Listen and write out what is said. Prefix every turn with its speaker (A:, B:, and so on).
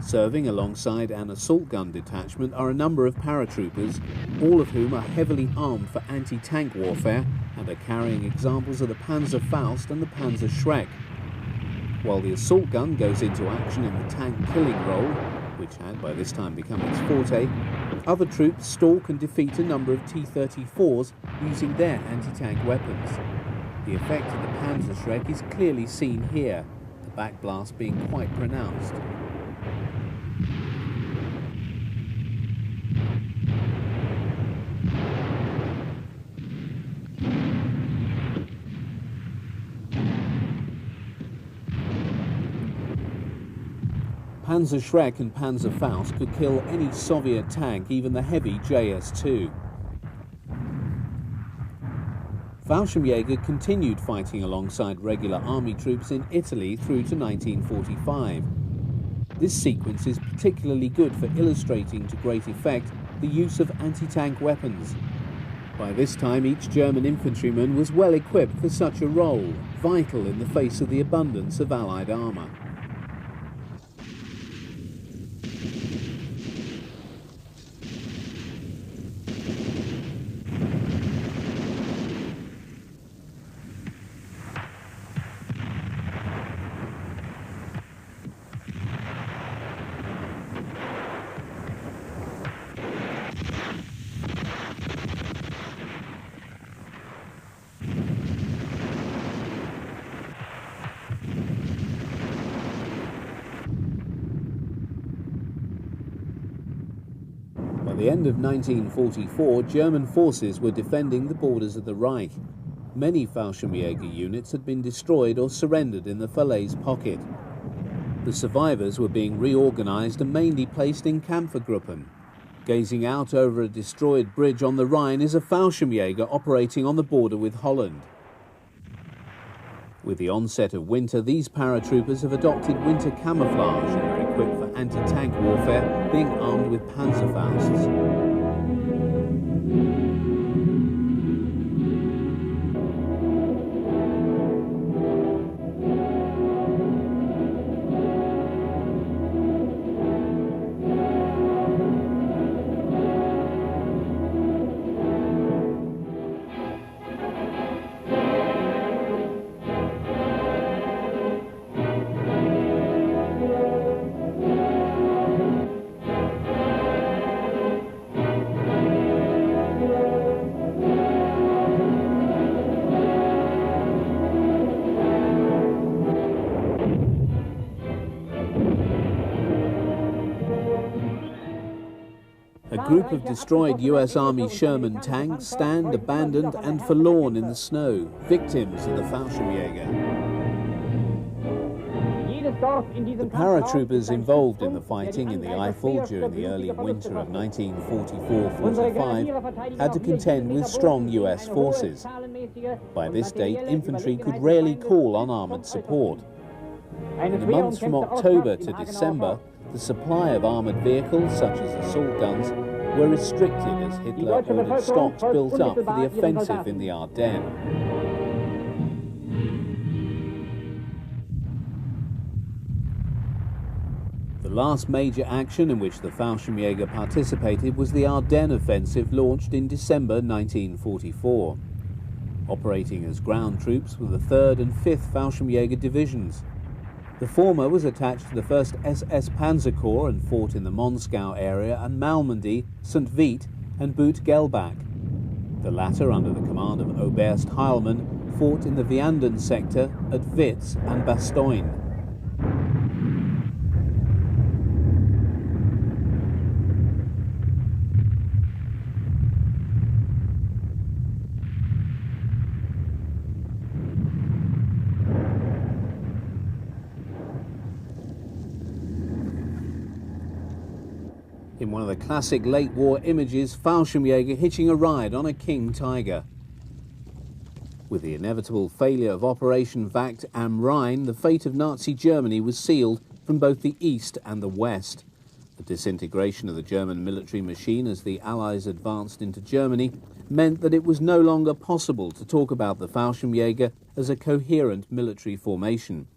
A: Serving alongside an assault gun detachment are a number of paratroopers, all of whom are heavily armed for anti-tank warfare and are carrying examples of the Panzerfaust and the Panzerschreck. While the assault gun goes into action in the tank killing role, which had by this time become its forte, other troops stalk and defeat a number of T-34s using their anti-tank weapons. The effect of the Panzerschreck is clearly seen here, the backblast being quite pronounced. Panzerschreck and Panzerfaust could kill any Soviet tank, even the heavy JS-2. Fallschirmjäger continued fighting alongside regular army troops in Italy through to 1945. This sequence is particularly good for illustrating to great effect the use of anti-tank weapons. By this time, each German infantryman was well equipped for such a role, vital in the face of the abundance of Allied armour. By the end of 1944, German forces were defending the borders of the Reich. Many Fallschirmjäger units had been destroyed or surrendered in the Falaise pocket. The survivors were being reorganized and mainly placed in Kampfergruppen. Gazing out over a destroyed bridge on the Rhine is a Fallschirmjäger operating on the border with Holland. With the onset of winter, these paratroopers have adopted winter camouflage and are equipped for anti-tank warfare, being armed with Panzerfausts. A group of destroyed US Army Sherman tanks stand abandoned and forlorn in the snow, victims of the Fallschirmjäger. The paratroopers involved in the fighting in the Eifel during the early winter of 1944-45 had to contend with strong US forces. By this date, infantry could rarely call on armoured support. In the months from October to December, the supply of armoured vehicles, such as assault guns, were restricted as Hitler ordered stocks built up for the offensive in the Ardennes. The last major action in which the Fallschirmjäger participated was the Ardennes offensive launched in December 1944. Operating as ground troops were the 3rd and 5th Fallschirmjäger divisions. The former was attached to the 1st SS Panzer Corps and fought in the Moscow area and Malmedy, St. Vith and Boot-Gelbach. The latter, under the command of Oberst Heilmann, fought in the Vianden sector at Witz and Bastogne. In one of the classic late-war images, Fallschirmjäger hitching a ride on a King Tiger. With the inevitable failure of Operation Wacht am Rhein, the fate of Nazi Germany was sealed from both the East and the West. The disintegration of the German military machine as the Allies advanced into Germany meant that it was no longer possible to talk about the Fallschirmjäger as a coherent military formation.